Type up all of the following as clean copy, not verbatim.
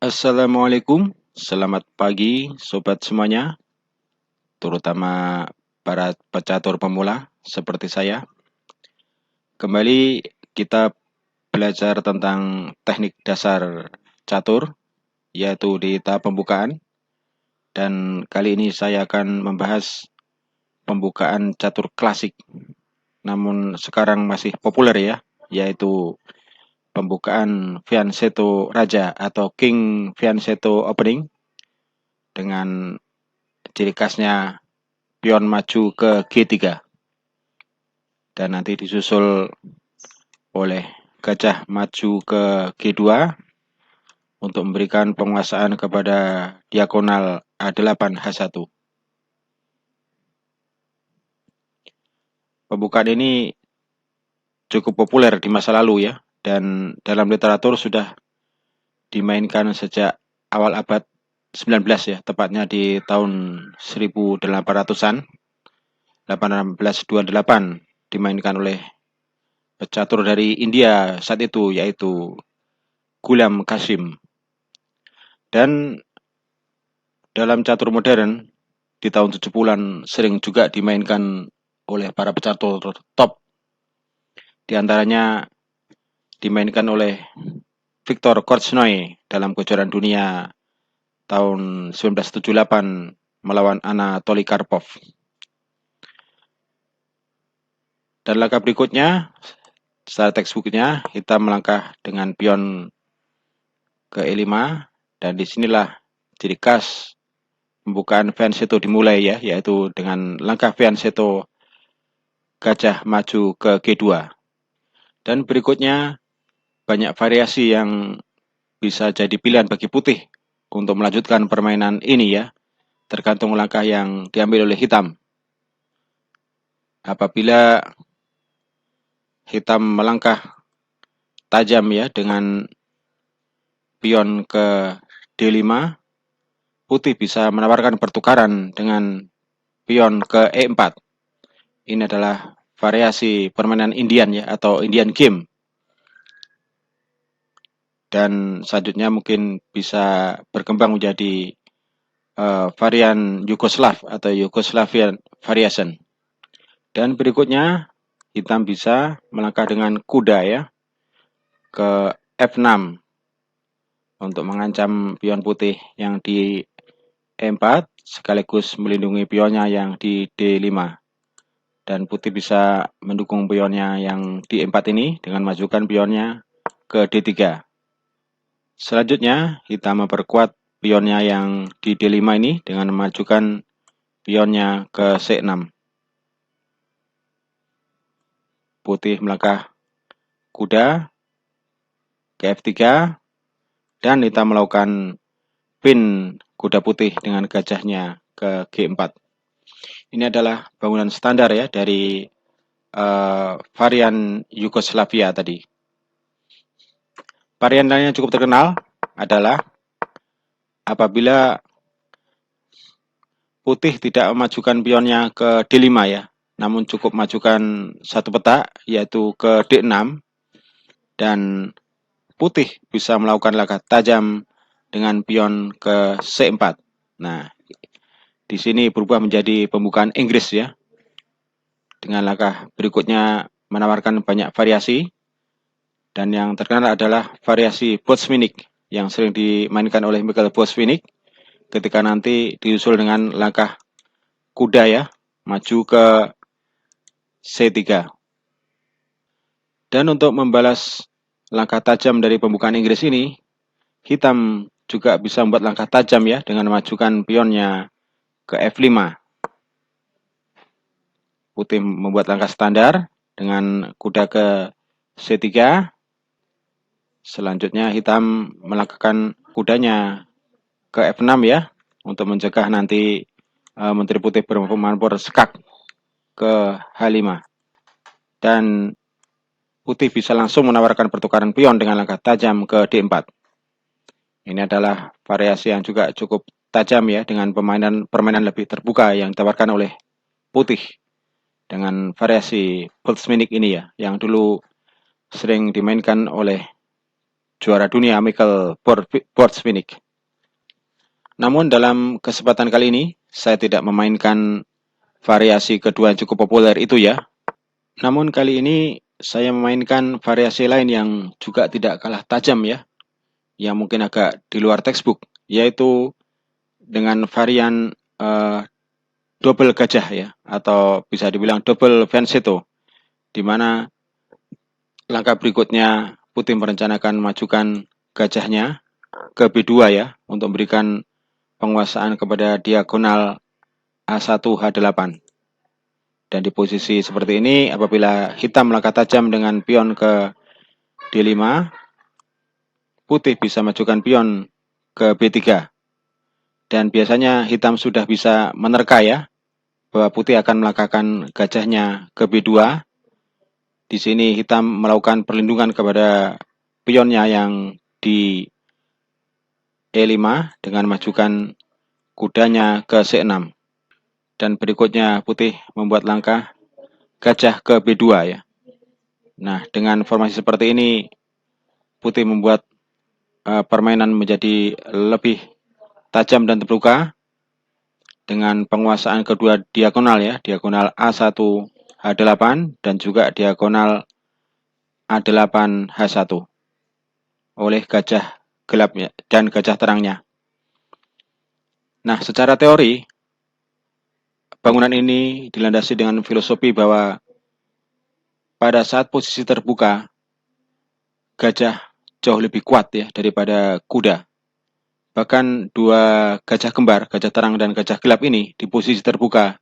Assalamualaikum, selamat pagi sobat semuanya, terutama para pecatur pemula seperti saya. Kembali kita belajar tentang teknik dasar catur, yaitu di tahap pembukaan. Dan kali ini saya akan membahas pembukaan catur klasik, namun sekarang masih populer ya, yaitu pembukaan Fianchetto Raja atau King Fianchetto Opening dengan ciri khasnya pion maju ke G3 dan nanti disusul oleh gajah maju ke G2 untuk memberikan penguasaan kepada diagonal A8 H1. Pembukaan ini cukup populer di masa lalu ya, dan dalam literatur sudah dimainkan sejak awal abad 19 ya, tepatnya di tahun 1800-an, 1828 dimainkan oleh pecatur dari India saat itu, yaitu Ghulam Qasim. Dan dalam catur modern di tahun 70-an sering juga dimainkan oleh para pecatur top. Di antaranya dimainkan oleh Viktor Korchnoi dalam kejuaraan dunia tahun 1978 melawan Anatoly Karpov. Dan langkah berikutnya, secara textbooknya, kita melangkah dengan pion ke E5, dan disinilah ciri khas pembukaan Fianchetto dimulai ya, yaitu dengan langkah Fianchetto gajah maju ke G2. Dan berikutnya banyak variasi yang bisa jadi pilihan bagi putih untuk melanjutkan permainan ini ya, tergantung langkah yang diambil oleh hitam. Apabila hitam melangkah tajam ya dengan pion ke D5, putih bisa menawarkan pertukaran dengan pion ke E4. Ini adalah variasi permainan Indian ya, atau Indian game. Dan selanjutnya mungkin bisa berkembang menjadi varian Yugoslav atau Yugoslavian variation. Dan berikutnya hitam bisa melangkah dengan kuda ya ke F6 untuk mengancam pion putih yang di E4 sekaligus melindungi pionnya yang di D5. Dan putih bisa mendukung pionnya yang di E4 ini dengan majukan pionnya ke D3. Selanjutnya hitam memperkuat pionnya yang di D5 ini dengan memajukan pionnya ke C6. Putih melangkah kuda ke F3 dan hitam melakukan pin kuda putih dengan gajahnya ke G4. Ini adalah bangunan standar ya dari varian Yugoslavia tadi. Varian lain yang cukup terkenal adalah apabila putih tidak memajukan pionnya ke D5 ya, namun cukup majukan satu petak yaitu ke D6, dan putih bisa melakukan langkah tajam dengan pion ke C4. Nah, di sini berubah menjadi pembukaan Inggris ya. Dengan langkah berikutnya menawarkan banyak variasi, dan yang terkenal adalah variasi Boswinnik yang sering dimainkan oleh Michael Boswinnik ketika nanti diusul dengan langkah kuda ya, maju ke C3. Dan untuk membalas langkah tajam dari pembukaan Inggris ini, hitam juga bisa membuat langkah tajam ya dengan memajukan pionnya ke F5. Putih membuat langkah standar dengan kuda ke C3. Selanjutnya hitam melangkahkan kudanya ke F6 ya, untuk mencegah nanti Menteri Putih bermanuver skak ke H5. Dan putih bisa langsung menawarkan pertukaran pion dengan langkah tajam ke D4. Ini adalah variasi yang juga cukup tajam ya, dengan permainan lebih terbuka yang ditawarkan oleh putih dengan variasi Boswinnik ini ya, yang dulu sering dimainkan oleh juara dunia Michael Borchwinnik. Namun dalam kesempatan kali ini, saya tidak memainkan variasi kedua yang cukup populer itu ya. Namun kali ini saya memainkan variasi lain yang juga tidak kalah tajam ya, yang mungkin agak di luar textbook, yaitu dengan varian double gajah ya, atau bisa dibilang double Venseto, di mana langkah berikutnya Putih merencanakan majukan gajahnya ke B2 ya, untuk memberikan penguasaan kepada diagonal A1 H8. Dan di posisi seperti ini, apabila hitam melangkah tajam dengan pion ke D5, putih bisa majukan pion ke B3. Dan biasanya hitam sudah bisa menerka ya, bahwa putih akan melangkahkan gajahnya ke B2. Di sini hitam melakukan perlindungan kepada pionnya yang di E5 dengan majukan kudanya ke C6. Dan berikutnya putih membuat langkah gajah ke B2 ya. Nah, dengan formasi seperti ini, putih membuat permainan menjadi lebih tajam dan terbuka dengan penguasaan kedua diagonal ya, diagonal A1 H8 dan juga diagonal A8 H1 oleh gajah gelapnya dan gajah terangnya. Nah, secara teori, bangunan ini dilandasi dengan filosofi bahwa pada saat posisi terbuka, gajah jauh lebih kuat ya daripada kuda. Bahkan dua gajah kembar, gajah terang dan gajah gelap ini di posisi terbuka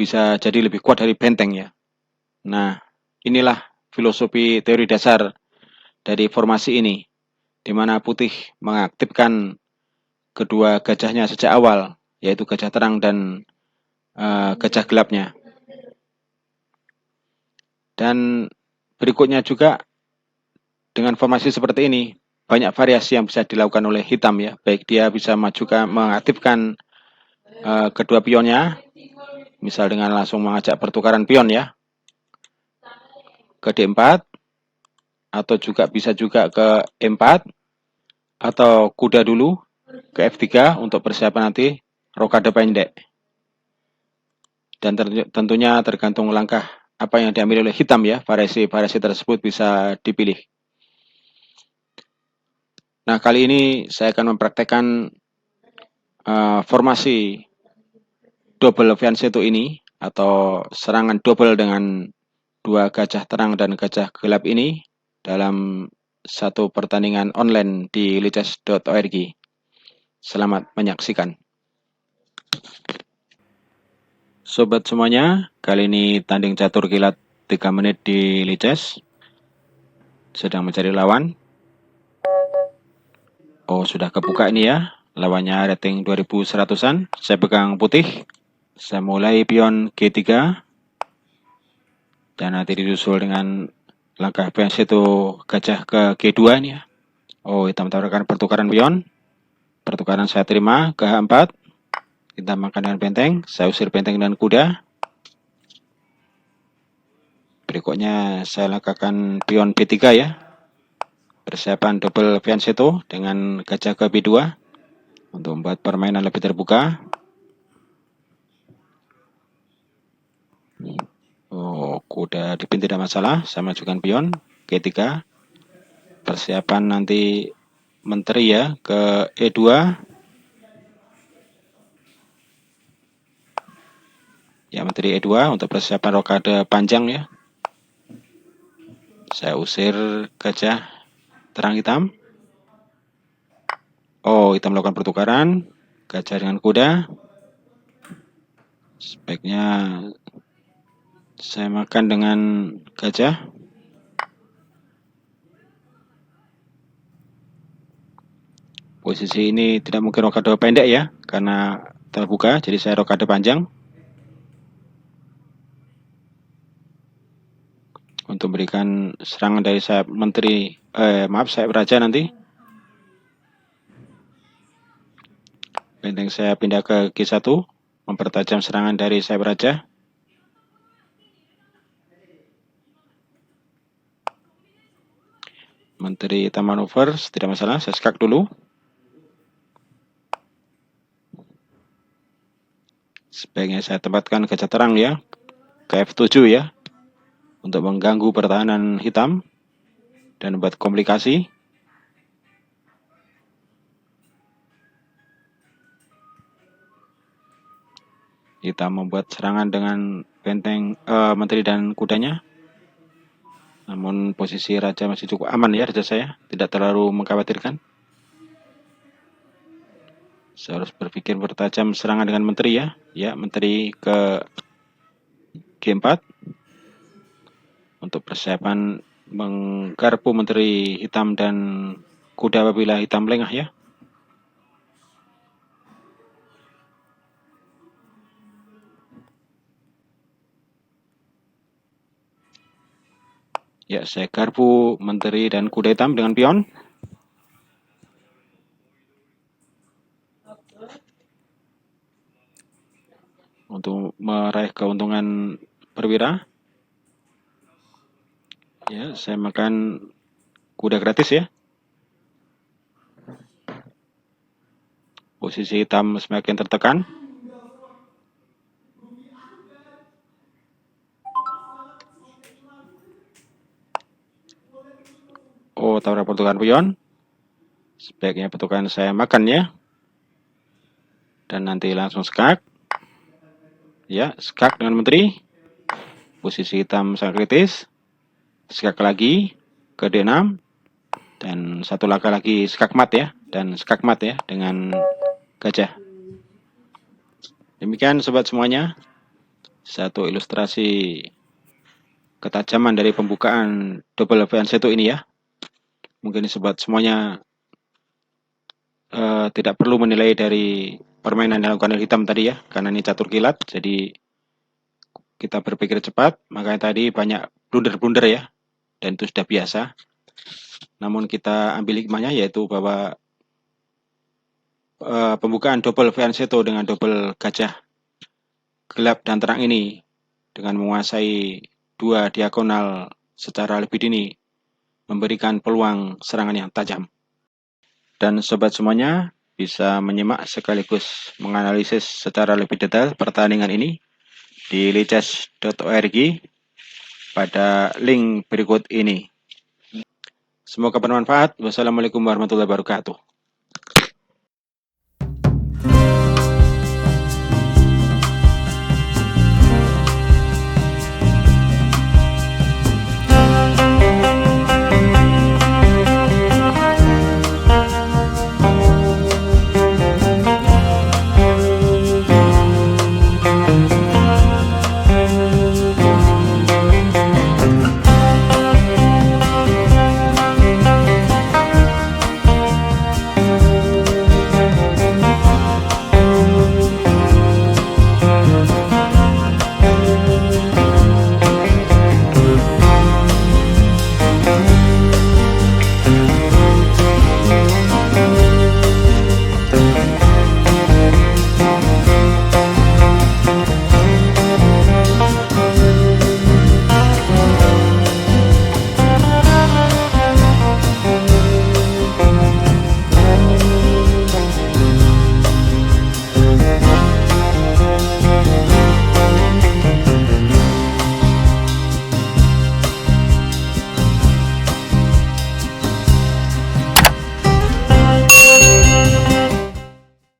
bisa jadi lebih kuat dari benteng ya. Nah, inilah filosofi teori dasar dari formasi ini, di mana putih mengaktifkan kedua gajahnya sejak awal, yaitu gajah terang dan gajah gelapnya. Dan berikutnya juga dengan formasi seperti ini, banyak variasi yang bisa dilakukan oleh hitam ya, baik dia bisa mengaktifkan kedua pionnya, misal dengan langsung mengajak pertukaran pion ya, ke D4, atau juga bisa juga ke E4, atau kuda dulu ke F3 untuk persiapan nanti rokade pendek. Dan tentunya tergantung langkah apa yang diambil oleh hitam ya, variasi tersebut bisa dipilih. Nah, kali ini saya akan mempraktekkan formasi double Fianchetto ini, atau serangan double dengan dua gajah terang dan gajah gelap ini dalam satu pertandingan online di lichess.org. Selamat menyaksikan. Sobat semuanya, kali ini tanding catur kilat 3 menit di Lichess. Sedang mencari lawan. Oh, sudah kebuka ini ya. Lawannya rating 2100-an. Saya pegang putih. Saya mulai pion G3. Dan nanti disusul dengan langkah Fianchetto gajah ke G2 ini ya. Oh, hitam tawarkan pertukaran pion. Pertukaran saya terima ke H4. Kita makan dengan benteng. Saya usir benteng dan kuda. Berikutnya saya langkahkan pion B3 ya. Persiapan double Fianchetto dengan gajah ke B2 untuk membuat permainan lebih terbuka. Oh, kuda dipin tidak masalah. Saya majukan pion G3. Persiapan nanti menteri ya ke E2. Ya, menteri E2 untuk persiapan rokade panjang ya. Saya usir gajah terang hitam. Oh, hitam melakukan pertukaran gajah dengan kuda. Sebaiknya saya makan dengan gajah. Posisi ini tidak mungkin rokade pendek ya, karena terbuka, jadi saya rokade panjang. Untuk memberikan serangan dari sayap menteri, sayap raja nanti. Benteng saya pindah ke G1, mempertajam serangan dari sayap raja. Menteri hitam manuver, tidak masalah, saya skak dulu. Sebaiknya saya tempatkan gajah terang ya, ke F7 ya, untuk mengganggu pertahanan hitam dan membuat komplikasi. Hitam membuat serangan dengan benteng menteri dan kudanya. Namun posisi raja masih cukup aman ya, raja saya tidak terlalu mengkhawatirkan. Saya harus berpikir bertajam serangan dengan menteri ya. Ya, menteri ke G4 untuk persiapan menggarpu menteri hitam dan kuda apabila hitam lengah ya. Ya, saya garpu menteri dan kuda hitam dengan pion. Untuk meraih keuntungan perwira. Ya, saya makan kuda gratis ya. Posisi hitam semakin tertekan. Oh, taruh pertukaran pion. Sebaiknya pertukaran saya makan ya. Dan nanti langsung skak. Ya, skak dengan menteri. Posisi hitam sangat kritis. Skak lagi ke D6. Dan satu langkah lagi skak mat ya. Dan skak mat ya dengan gajah. Demikian sobat semuanya. Satu ilustrasi ketajaman dari pembukaan double VN1 ini ya. Mungkin sobat semuanya tidak perlu menilai dari permainan yang dilakukan oleh hitam tadi ya, karena ini catur kilat, jadi kita berpikir cepat, makanya tadi banyak blunder-blunder ya, dan itu sudah biasa. Namun kita ambil hikmahnya yaitu bahwa pembukaan double VN1 dengan double gajah gelap dan terang ini dengan menguasai dua diagonal secara lebih dini memberikan peluang serangan yang tajam. Dan sobat semuanya bisa menyimak sekaligus menganalisis secara lebih detail pertandingan ini di lichess.org pada link berikut ini. Semoga bermanfaat. Wassalamualaikum warahmatullahi wabarakatuh.